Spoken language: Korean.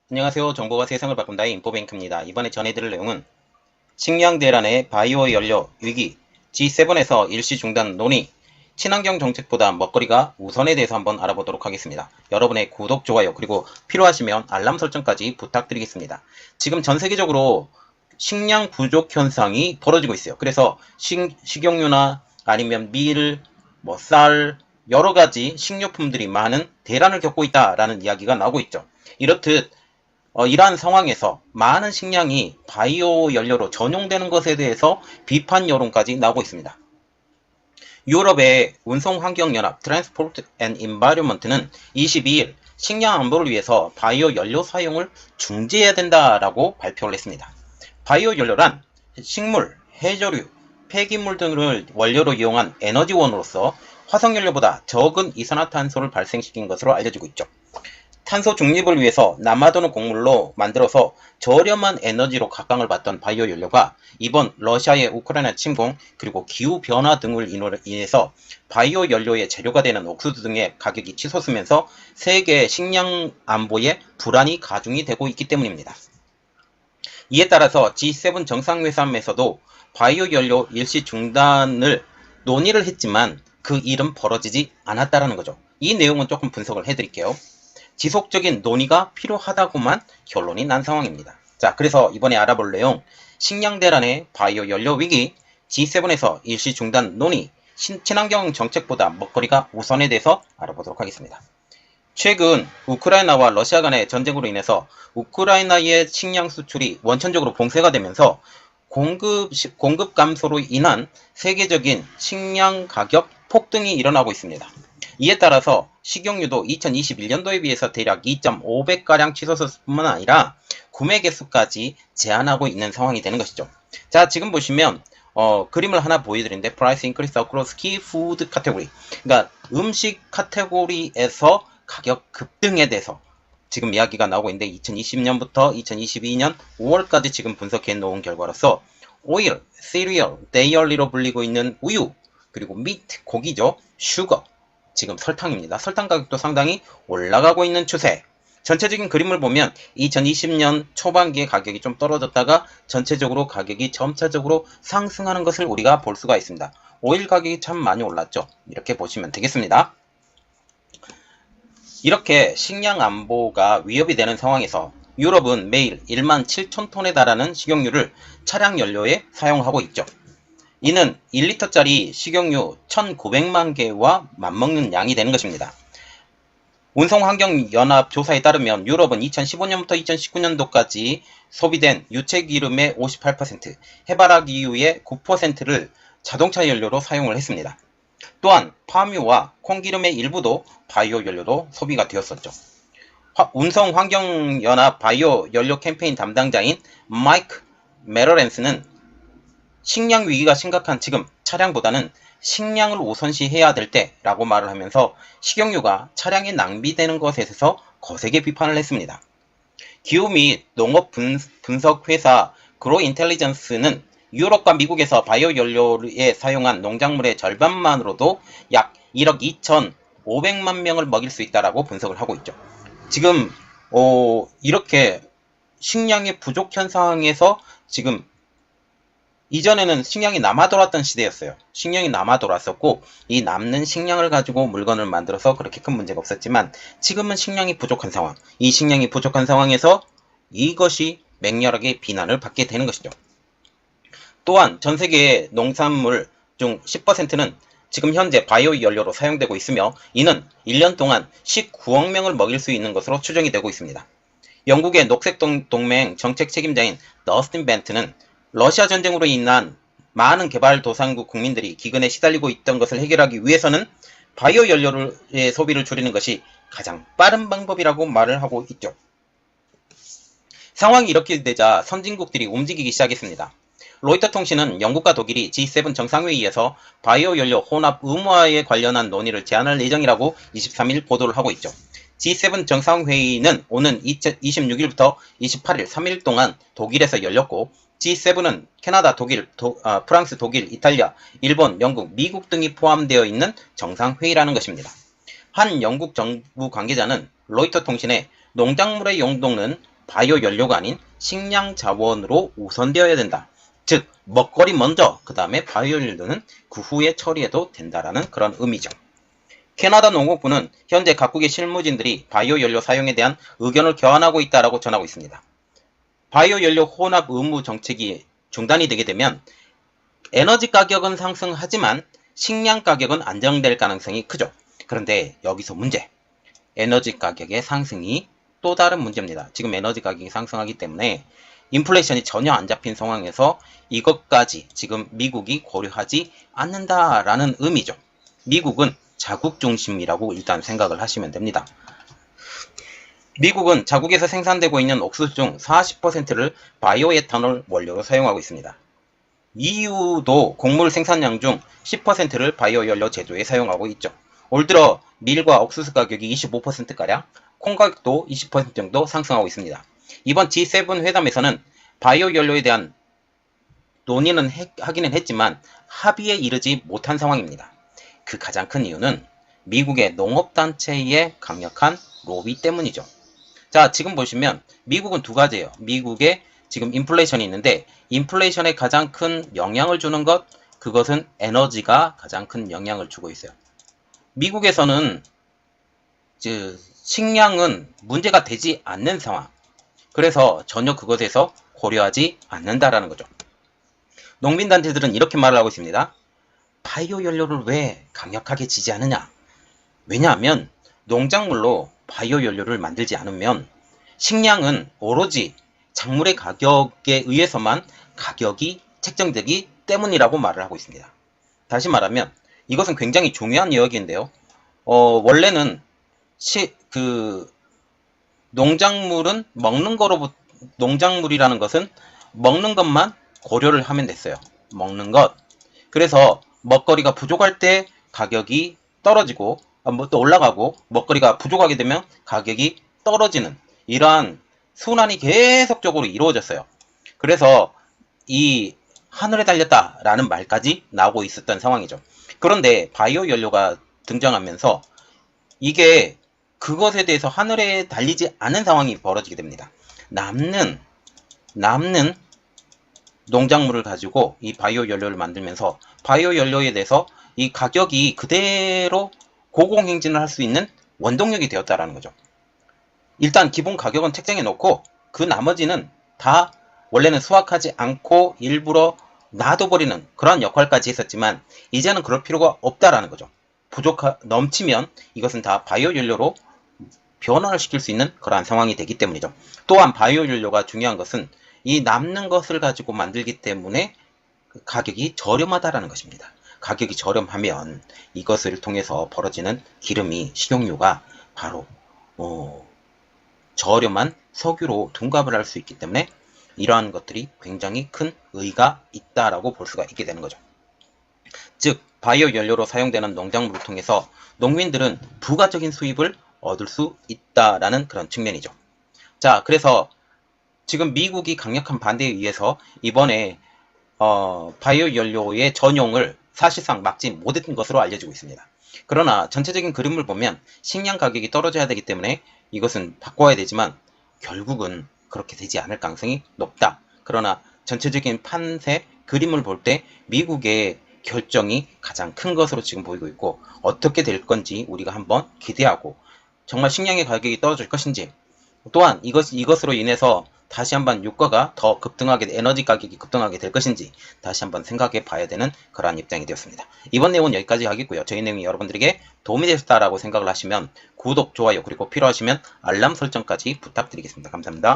안녕하세요. 정보가 세상을 바꾼다의 인포뱅크입니다. 이번에 전해드릴 내용은 식량 대란의 바이오 연료 위기, G7에서 일시 중단 논의, 친환경 정책보다 먹거리가 우선에 대해서 한번 알아보도록 하겠습니다. 여러분의 구독, 좋아요, 그리고 필요하시면 알람 설정까지 부탁드리겠습니다. 지금 전 세계적으로 식량 부족 현상이 벌어지고 있어요. 그래서 식용유나 아니면 밀, 쌀, 여러 가지 식료품들이 많은 대란을 겪고 있다라는 이야기가 나오고 있죠. 이렇듯 이러한 상황에서 많은 식량이 바이오 연료로 전용되는 것에 대해서 비판 여론까지 나오고 있습니다. 유럽의 운송환경연합 Transport and Environment는 22일 식량 안보를 위해서 바이오 연료 사용을 중지해야 된다라고 발표를 했습니다. 바이오 연료란 식물, 해조류, 폐기물 등을 원료로 이용한 에너지원으로서 화석연료보다 적은 이산화탄소를 발생시킨 것으로 알려지고 있죠. 탄소 중립을 위해서 남아도는 곡물로 만들어서 저렴한 에너지로 각광을 받던 바이오 연료가 이번 러시아의 우크라이나 침공 그리고 기후변화 등을 인해서 바이오 연료의 재료가 되는 옥수수 등의 가격이 치솟으면서 세계 식량 안보에 불안이 가중이 되고 있기 때문입니다. 이에 따라서 G7 정상회담에서도 바이오 연료 일시 중단을 논의를 했지만 그 일은 벌어지지 않았다는 거죠. 이 내용은 조금 분석을 해드릴게요. 지속적인 논의가 필요하다고만 결론이 난 상황입니다. 자, 그래서 이번에 알아볼 내용, 식량 대란의 바이오 연료 위기, G7에서 일시 중단 논의, 친환경 정책보다 먹거리가 우선에 대해서 알아보도록 하겠습니다. 최근 우크라이나와 러시아 간의 전쟁으로 인해서 우크라이나의 식량 수출이 원천적으로 봉쇄가 되면서 공급 감소로 인한 세계적인 식량 가격 폭등이 일어나고 있습니다. 이에 따라서 식용유도 2021년도에 비해서 대략 2.5배가량 치솟았을 뿐만 아니라 구매 개수까지 제한하고 있는 상황이 되는 것이죠. 자, 지금 보시면 그림을 하나 보여드리는데 Price Increase Across Key Food Category, 그러니까 음식 카테고리에서 가격 급등에 대해서 지금 이야기가 나오고 있는데 2020년부터 2022년 5월까지 지금 분석해 놓은 결과로서 오일, 시리얼, 데이얼리로 불리고 있는 우유, 그리고 미트, 고기죠, 슈거, 지금 설탕입니다. 설탕 가격도 상당히 올라가고 있는 추세. 전체적인 그림을 보면 2020년 초반기에 가격이 좀 떨어졌다가 전체적으로 가격이 점차적으로 상승하는 것을 우리가 볼 수가 있습니다. 오일 가격이 참 많이 올랐죠. 이렇게 보시면 되겠습니다. 이렇게 식량 안보가 위협이 되는 상황에서 유럽은 매일 1만 7천 톤에 달하는 식용유를 차량 연료에 사용하고 있죠. 이는 1리터짜리 식용유 1,900만 개와 맞먹는 양이 되는 것입니다. 운송환경연합 조사에 따르면 유럽은 2015년부터 2019년도까지 소비된 유체기름의 58%, 해바라기유의 9%를 자동차 연료로 사용을 했습니다. 또한 팜유와 콩기름의 일부도 바이오 연료로 소비가 되었었죠. 운송환경연합 바이오 연료 캠페인 담당자인 마이크 메러렌스는 식량 위기가 심각한 지금 차량보다는 식량을 우선시해야 될 때라고 말을 하면서 식용유가 차량에 낭비되는 것에 대해서 거세게 비판을 했습니다. 기후 및 농업 분석 회사 그로인텔리전스는 유럽과 미국에서 바이오 연료에 사용한 농작물의 절반만으로도 약 1억 2,500만 명을 먹일 수 있다라고 분석을 하고 있죠. 지금 이렇게 식량의 부족 현상에서 지금 이전에는 식량이 남아 돌았던 시대였어요. 식량이 남아 돌았었고 이 남는 식량을 가지고 물건을 만들어서 그렇게 큰 문제가 없었지만 지금은 식량이 부족한 상황. 이 식량이 부족한 상황에서 이것이 맹렬하게 비난을 받게 되는 것이죠. 또한 전 세계의 농산물 중 10%는 지금 현재 바이오 연료로 사용되고 있으며 이는 1년 동안 19억 명을 먹일 수 있는 것으로 추정이 되고 있습니다. 영국의 녹색동맹 정책 책임자인 더스틴 벤트는 러시아 전쟁으로 인한 많은 개발도상국 국민들이 기근에 시달리고 있던 것을 해결하기 위해서는 바이오 연료의 소비를 줄이는 것이 가장 빠른 방법이라고 말을 하고 있죠. 상황이 이렇게 되자 선진국들이 움직이기 시작했습니다. 로이터 통신은 영국과 독일이 G7 정상회의에서 바이오 연료 혼합 의무화에 관련한 논의를 제안할 예정이라고 23일 보도를 하고 있죠. G7 정상회의는 오는 26일부터 28일 3일 동안 독일에서 열렸고 G7은 캐나다, 독일, 프랑스, 독일, 이탈리아, 일본, 영국, 미국 등이 포함되어 있는 정상회의라는 것입니다. 한 영국 정부 관계자는 로이터 통신에 농작물의 용도는 바이오 연료가 아닌 식량 자원으로 우선되어야 된다. 즉 먹거리 먼저 그 다음에 바이오 연료는 그 후에 처리해도 된다라는 그런 의미죠. 캐나다 농업부는 현재 각국의 실무진들이 바이오 연료 사용에 대한 의견을 교환하고 있다라고 전하고 있습니다. 바이오 연료 혼합 의무 정책이 중단이 되게 되면 에너지 가격은 상승하지만 식량 가격은 안정될 가능성이 크죠. 그런데 여기서 문제. 에너지 가격의 상승이 또 다른 문제입니다. 지금 에너지 가격이 상승하기 때문에 인플레이션이 전혀 안 잡힌 상황에서 이것까지 지금 미국이 고려하지 않는다라는 의미죠. 미국은 자국 중심이라고 일단 생각을 하시면 됩니다. 미국은 자국에서 생산되고 있는 옥수수 중 40%를 바이오에탄올 원료로 사용하고 있습니다. EU도 곡물 생산량 중 10%를 바이오 연료 제조에 사용하고 있죠. 올 들어 밀과 옥수수 가격이 25%가량, 콩 가격도 20% 정도 상승하고 있습니다. 이번 G7 회담에서는 바이오 연료에 대한 논의는 하기는 했지만 합의에 이르지 못한 상황입니다. 그 가장 큰 이유는 미국의 농업단체의 강력한 로비 때문이죠. 자, 지금 보시면 미국은 두 가지예요. 미국의 지금 인플레이션이 있는데 인플레이션에 가장 큰 영향을 주는 것, 그것은 에너지가 가장 큰 영향을 주고 있어요. 미국에서는 식량은 문제가 되지 않는 상황. 그래서 전혀 그것에서 고려하지 않는다라는 거죠. 농민단체들은 이렇게 말을 하고 있습니다. 바이오 연료를 왜 강력하게 지지하느냐? 왜냐하면 농작물로 바이오 연료를 만들지 않으면 식량은 오로지 작물의 가격에 의해서만 가격이 책정되기 때문이라고 말을 하고 있습니다. 다시 말하면 이것은 굉장히 중요한 이야기인데요. 원래는 농작물은 농작물이라는 것은 먹는 것만 고려를 하면 됐어요. 먹는 것. 그래서 먹거리가 부족할 때 가격이 떨어지고 또 올라가고 먹거리가 부족하게 되면 가격이 떨어지는 이러한 순환이 계속적으로 이루어졌어요. 그래서 이 하늘에 달렸다라는 말까지 나오고 있었던 상황이죠. 그런데 바이오 연료가 등장하면서 이게 그것에 대해서 하늘에 달리지 않은 상황이 벌어지게 됩니다. 남는 농작물을 가지고 이 바이오 연료를 만들면서 바이오 연료에 대해서 이 가격이 그대로 고공행진을 할 수 있는 원동력이 되었다라는 거죠. 일단 기본 가격은 책정해 놓고 그 나머지는 다 원래는 수확하지 않고 일부러 놔둬버리는 그런 역할까지 했었지만 이제는 그럴 필요가 없다라는 거죠. 넘치면 이것은 다 바이오 연료로 변화를 시킬 수 있는 그러한 상황이 되기 때문이죠. 또한 바이오 연료가 중요한 것은 이 남는 것을 가지고 만들기 때문에 가격이 저렴하다라는 것입니다. 가격이 저렴하면 이것을 통해서 벌어지는 기름이 식용유가 바로 저렴한 석유로 둔갑을 할 수 있기 때문에 이러한 것들이 굉장히 큰 의의가 있다라고 볼 수가 있게 되는 거죠. 즉 바이오 연료로 사용되는 농작물을 통해서 농민들은 부가적인 수입을 얻을 수 있다라는 그런 측면이죠. 자, 그래서 지금 미국이 강력한 반대에 의해서 이번에 바이오 연료의 전용을 사실상 막지 못했던 것으로 알려지고 있습니다. 그러나 전체적인 그림을 보면 식량 가격이 떨어져야 되기 때문에 이것은 바꿔야 되지만 결국은 그렇게 되지 않을 가능성이 높다. 그러나 전체적인 판세 그림을 볼 때 미국의 결정이 가장 큰 것으로 지금 보이고 있고 어떻게 될 건지 우리가 한번 기대하고 정말 식량의 가격이 떨어질 것인지 또한 이것으로 인해서 다시 한번 유가가 더 급등하게 에너지 가격이 급등하게 될 것인지 다시 한번 생각해 봐야 되는 그러한 입장이 되었습니다. 이번 내용은 여기까지 하겠고요. 저희 내용이 여러분들에게 도움이 되셨다라고 생각을 하시면 구독, 좋아요 그리고 필요하시면 알람 설정까지 부탁드리겠습니다. 감사합니다.